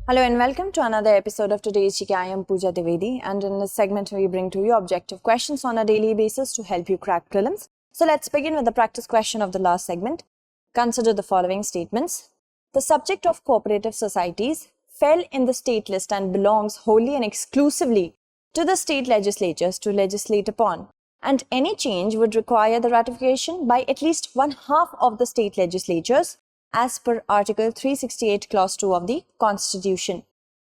Hello and welcome to another episode of today's GK. I am Pooja Devedi, and in this segment we bring to you objective questions on a daily basis to help you crack prelims. So let's begin with the practice question of the last segment. Consider the following statements. The subject of cooperative societies fell in the state list and belongs wholly and exclusively to the state legislatures to legislate upon, and any change would require the ratification by at least one half of the state legislatures as per Article 368 Clause 2 of the Constitution.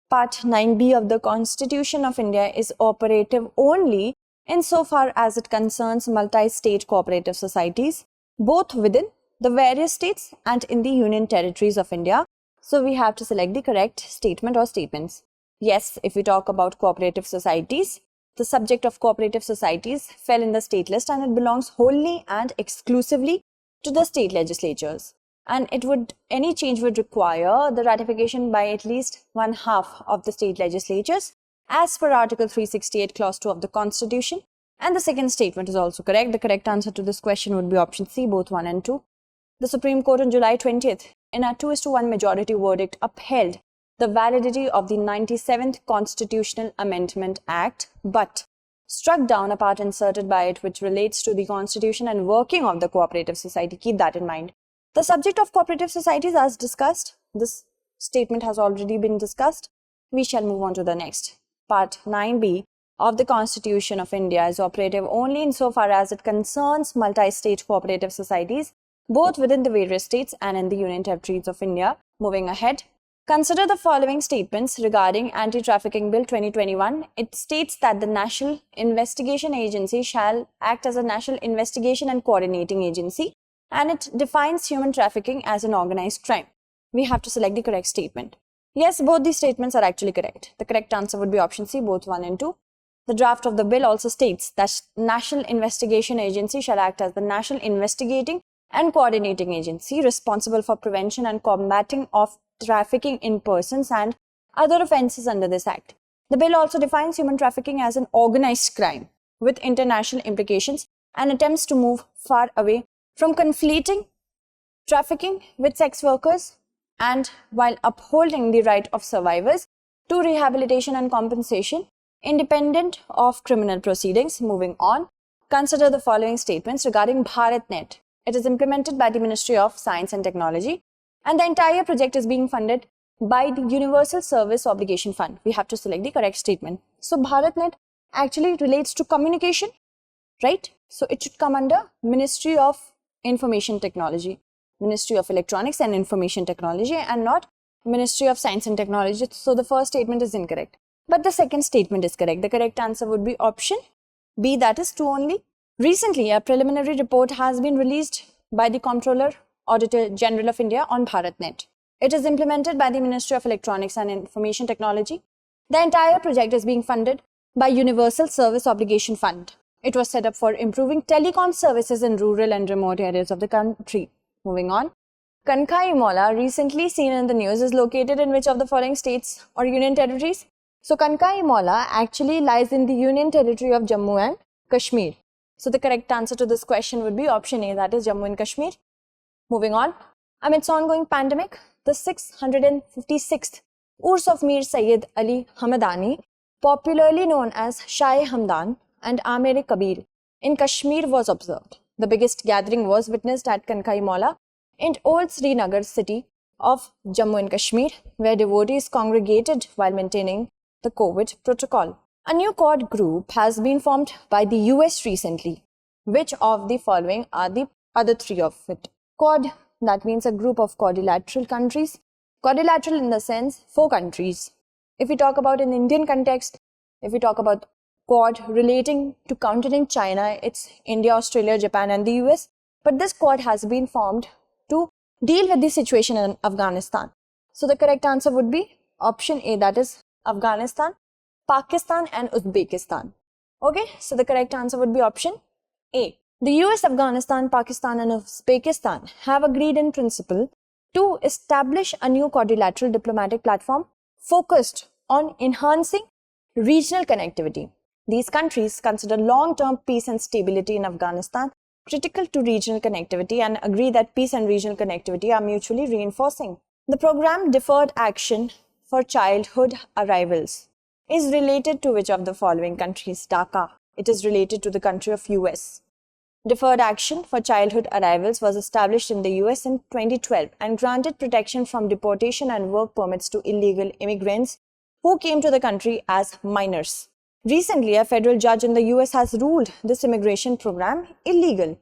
Part 9b of the Constitution of India is operative only insofar as it concerns multi-state cooperative societies, both within the various states and in the Union Territories of India. So we have to select the correct statement or statements. Yes, if we talk about cooperative societies, the subject of cooperative societies fell in the state list and it belongs wholly and exclusively to the state legislatures. And any change would require the ratification by at least one half of the state legislatures as per Article 368 Clause 2 of the Constitution. And the second statement is also correct. The correct answer to this question would be option C, both 1 and 2. The Supreme Court on July 20th, in a 2:1 majority verdict, upheld the validity of the 97th Constitutional Amendment Act, but struck down a part inserted by it which relates to the Constitution and working of the cooperative society. Keep that in mind. The subject of cooperative societies, as discussed, this statement has already been discussed. We shall move on to the next. Part 9b of the Constitution of India is operative only insofar as it concerns multi-state cooperative societies, both within the various states and in the Union Territories of India. Moving ahead, consider the following statements regarding Anti-Trafficking Bill 2021. It states that the National Investigation Agency shall act as a national investigation and coordinating agency, and it defines human trafficking as an organized crime. We have to select the correct statement. Yes, both these statements are actually correct. The correct answer would be option C, both 1 and 2. The draft of the bill also states that National Investigation Agency shall act as the national investigating and coordinating agency responsible for prevention and combating of trafficking in persons and other offences under this act. The bill also defines human trafficking as an organized crime with international implications and attempts to move far away from conflating trafficking with sex workers, and while upholding the right of survivors to rehabilitation and compensation independent of criminal proceedings. Moving on, consider the following statements regarding BharatNet. It is implemented by the Ministry of Science and Technology, and the entire project is being funded by the Universal Service Obligation Fund. We have to select the correct statement. So BharatNet actually relates to communication, right? So it should come under Ministry of Information Technology, Ministry of Electronics and Information Technology, and not Ministry of Science and Technology. So the first statement is incorrect, but the second statement is correct. The correct answer would be option B, that is 2 only. Recently, a preliminary report has been released by the Comptroller Auditor General of India on BharatNet. It is implemented by the Ministry of Electronics and Information Technology. The entire project is being funded by Universal Service Obligation Fund. It was set up for improving telecom services in rural and remote areas of the country. Moving on, Kankai Mala, recently seen in the news, is located in which of the following states or Union Territories? So Kankai Mala actually lies in the Union Territory of Jammu and Kashmir. So the correct answer to this question would be option A, that is Jammu and Kashmir. Moving on, amidst ongoing pandemic, the 656th Urs of Mir Sayyid Ali Hamadani, popularly known as Shah Hamdan and Amir Kabir, in Kashmir was observed. The biggest gathering was witnessed at Kankai Mala in Old Srinagar city of Jammu and Kashmir, where devotees congregated while maintaining the COVID protocol. A new Quad group has been formed by the US recently. Which of the following are the other three of it? Quad, that means a group of quadrilateral countries. Quadrilateral in the sense 4 countries. If we talk about in Indian context, if we talk about Quad relating to counting China, it's India, Australia, Japan and the US. But this Quad has been formed to deal with the situation in Afghanistan. So the correct answer would be option A, that is Afghanistan, Pakistan and Uzbekistan. Okay, so the correct answer would be option A. The US, Afghanistan, Pakistan and Uzbekistan have agreed in principle to establish a new quadrilateral diplomatic platform focused on enhancing regional connectivity. These countries consider long-term peace and stability in Afghanistan critical to regional connectivity and agree that peace and regional connectivity are mutually reinforcing. The program deferred action for childhood arrivals is related to which of the following countries? Dhaka. It is related to the country of US. Deferred action for childhood arrivals was established in the US in 2012 and granted protection from deportation and work permits to illegal immigrants who came to the country as minors. Recently, a federal judge in the US has ruled this immigration program illegal.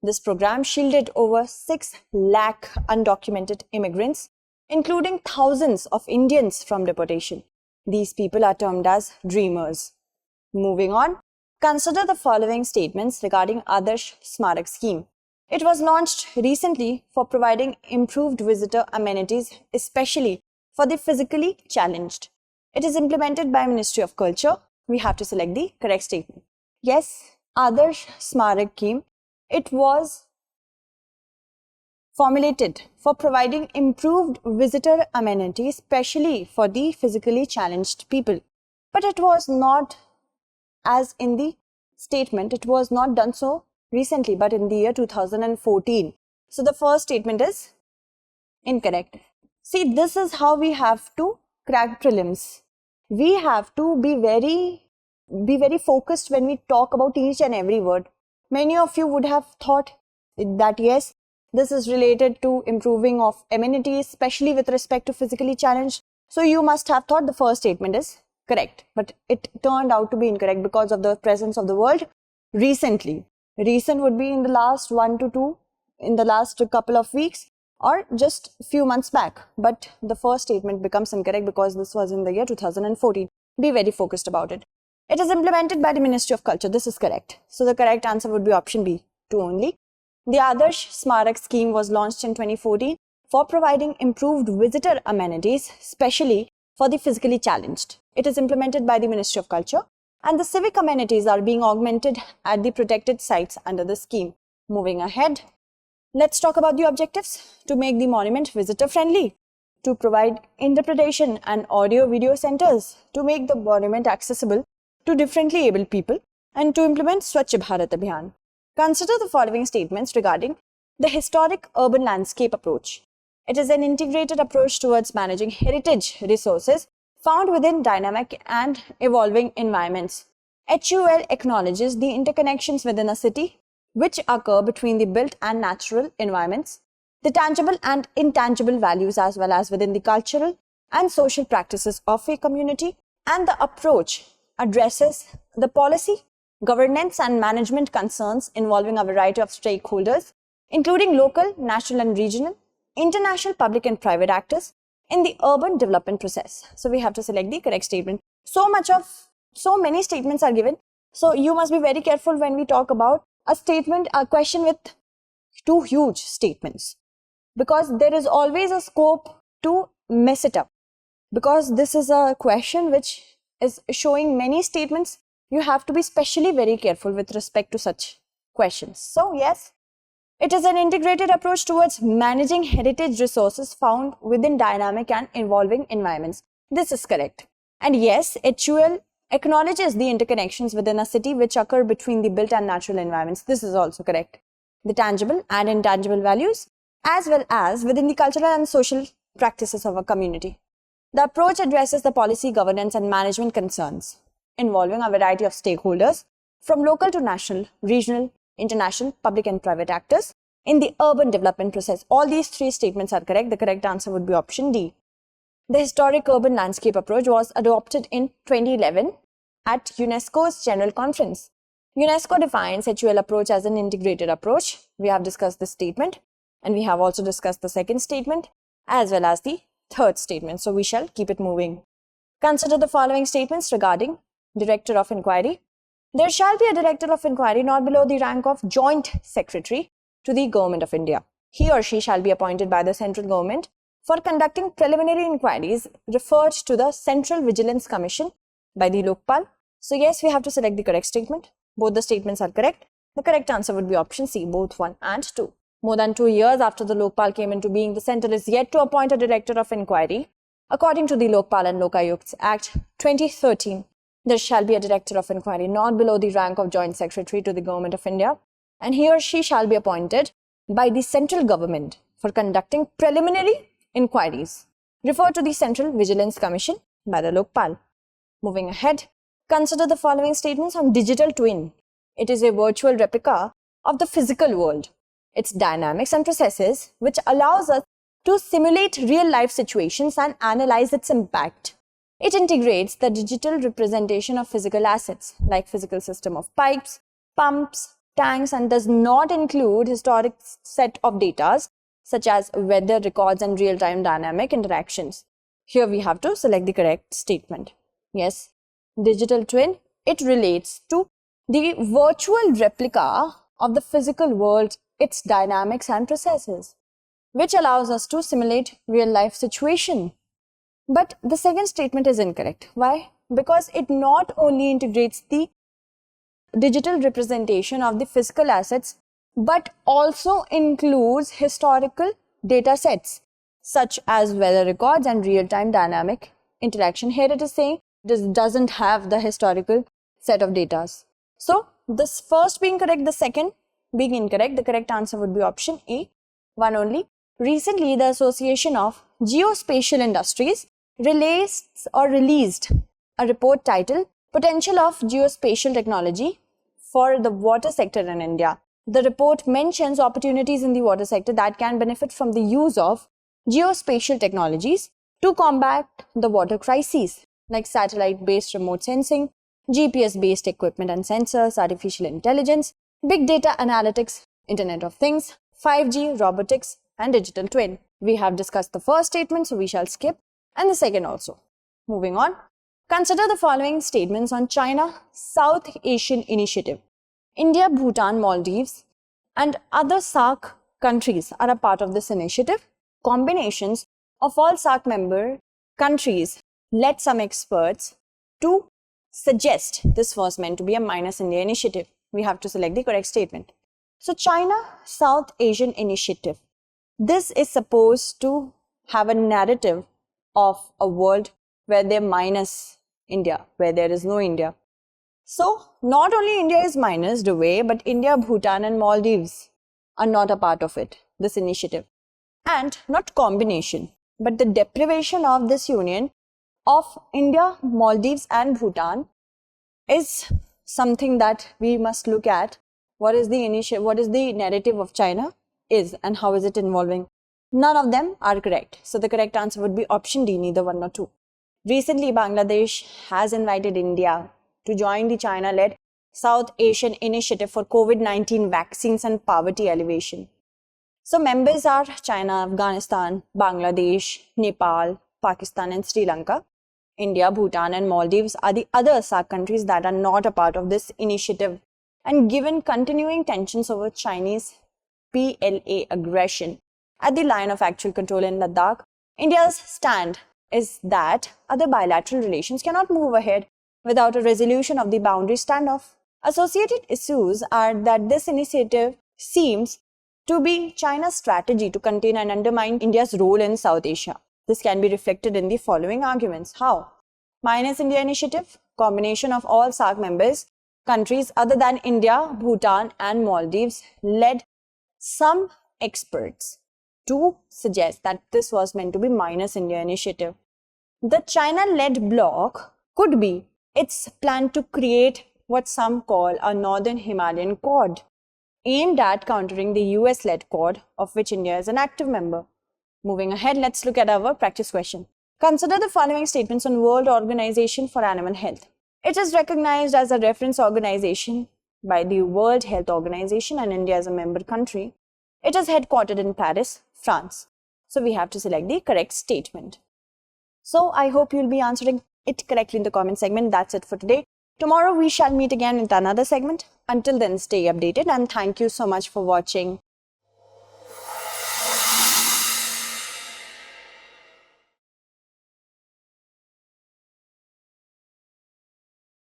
This program shielded over 6 lakh undocumented immigrants, including thousands of Indians from deportation. These people are termed as dreamers. Moving on, consider the following statements regarding Adarsh Smarak scheme. It was launched recently for providing improved visitor amenities, especially for the physically challenged. It is implemented by Ministry of Culture. We have to select the correct statement. Yes, Adarsh Smarak scheme. It was formulated for providing improved visitor amenities, especially for the physically challenged people. But it was not, as in the statement, it was not done so recently, but in the year 2014. So the first statement is incorrect. See, this is how we have to crack prelims. We have to be very focused when we talk about each and every word. Many of you would have thought that yes, this is related to improving of amenities, especially with respect to physically challenged. So you must have thought the first statement is correct, but it turned out to be incorrect because of the presence of the word recently. Recent would be in the last 1 to 2, in the last couple of weeks, or just a few months back. But the first statement becomes incorrect because this was in the year 2014. Be very focused about it. It is implemented by the Ministry of Culture. This is correct. So the correct answer would be option B, 2 only. The Adarsh Smarak scheme was launched in 2014 for providing improved visitor amenities, especially for the physically challenged. It is implemented by the Ministry of Culture, and the civic amenities are being augmented at the protected sites under the scheme. Moving ahead, let's talk about the objectives. To make the monument visitor friendly, to provide interpretation and audio-video centers, to make the monument accessible to differently abled people, and to implement Swachh Bharat Abhiyan. Consider the following statements regarding the historic urban landscape approach. It is an integrated approach towards managing heritage resources found within dynamic and evolving environments. HUL acknowledges the interconnections within a city which occur between the built and natural environments, the tangible and intangible values, as well as within the cultural and social practices of a community, and the approach addresses the policy, governance and management concerns involving a variety of stakeholders, including local, national and regional, international, public and private actors in the urban development process. So we have to select the correct statement. So many statements are given. So you must be very careful when we talk about a question with 2 huge statements, because there is always a scope to mess it up. Because this is a question which is showing many statements, you have to be specially very careful with respect to such questions. So yes, it is an integrated approach towards managing heritage resources found within dynamic and evolving environments. This is correct. And yes, HUL acknowledges the interconnections within a city which occur between the built and natural environments. This is also correct. The tangible and intangible values, as well as within the cultural and social practices of a community. The approach addresses the policy, governance and management concerns involving a variety of stakeholders from local to national, regional, international, public and private actors in the urban development process. All these 3 statements are correct. The correct answer would be option D. The historic urban landscape approach was adopted in 2011 at UNESCO's General Conference. UNESCO defines HUL approach as an integrated approach. We have discussed this statement, and we have also discussed the second statement as well as the third statement. So we shall keep it moving. Consider the following statements regarding Director of Inquiry. There shall be a Director of Inquiry not below the rank of Joint Secretary to the Government of India. He or she shall be appointed by the central government for conducting preliminary inquiries referred to the Central Vigilance Commission by the Lokpal. So yes, we have to select the correct statement. Both the statements are correct. The correct answer would be option C, both 1 and 2. More than 2 years after the Lokpal came into being, the centre is yet to appoint a Director of Inquiry. According to the Lokpal and Lokayukt Act 2013, there shall be a Director of Inquiry not below the rank of Joint Secretary to the Government of India, and he or she shall be appointed by the central government for conducting preliminary inquiries Refer to the Central Vigilance Commission by the Lokpal. Moving ahead, consider the following statements on digital twin. It is a virtual replica of the physical world, its dynamics and processes, which allows us to simulate real-life situations and analyze its impact. It integrates the digital representation of physical assets, like physical system of pipes, pumps, tanks, and does not include historic set of data, such as weather records and real-time dynamic interactions. Here we have to select the correct statement. Yes, digital twin, it relates to the virtual replica of the physical world, its dynamics and processes, which allows us to simulate real-life situation. But the second statement is incorrect. Why? Because it not only integrates the digital representation of the physical assets, but also includes historical data sets, such as weather records and real-time dynamic interaction. Here it is saying this doesn't have the historical set of data. So, this first being correct, the second being incorrect, the correct answer would be option A, one only. Recently, the Association of Geospatial Industries released a report titled Potential of Geospatial Technology for the Water Sector in India. The report mentions opportunities in the water sector that can benefit from the use of geospatial technologies to combat the water crises, like satellite-based remote sensing, GPS-based equipment and sensors, artificial intelligence, big data analytics, Internet of Things, 5G, robotics, and digital twin. We have discussed the first statement, so we shall skip, and the second also. Moving on, consider the following statements on China South Asian Initiative. India, Bhutan, Maldives, and other SAARC countries are a part of this initiative. Combinations of all SAARC member countries led some experts to suggest this was meant to be a minus India initiative. We have to select the correct statement. So, China South Asian Initiative. This is supposed to have a narrative of a world where they minus India, where there is no India. So, not only India is minused away, but India, Bhutan and Maldives are not a part of it, this initiative. And not combination, but the deprivation of this union of India, Maldives and Bhutan is something that we must look at. What is the narrative of China is and how is it involving? None of them are correct. So the correct answer would be option D, neither one nor two. Recently, Bangladesh has invited India to join the China-led South Asian Initiative for COVID-19 vaccines and poverty alleviation. So members are China, Afghanistan, Bangladesh, Nepal, Pakistan and Sri Lanka. India, Bhutan and Maldives are the other SAARC countries that are not a part of this initiative. And given continuing tensions over Chinese PLA aggression at the line of actual control in Ladakh, India's stand is that other bilateral relations cannot move ahead without a resolution of the boundary standoff. Associated issues are that this initiative seems to be China's strategy to contain and undermine India's role in South Asia. This can be reflected in the following arguments. How? Minus India initiative, combination of all SAARC members, countries other than India, Bhutan and Maldives led some experts to suggest that this was meant to be minus India initiative. The China-led bloc could be its plan to create what some call a Northern Himalayan Quad, aimed at countering the US-led Quad, of which India is an active member. Moving ahead, let's look at our practice question. Consider the following statements on World Organization for Animal Health. It is recognized as a reference organization by the World Health Organization and India is a member country. It is headquartered in Paris, France. So we have to select the correct statement. So I hope you'll be answering it correctly in the comment segment. That's it for today. Tomorrow we shall meet again with another segment. Until then, stay updated and thank you so much for watching.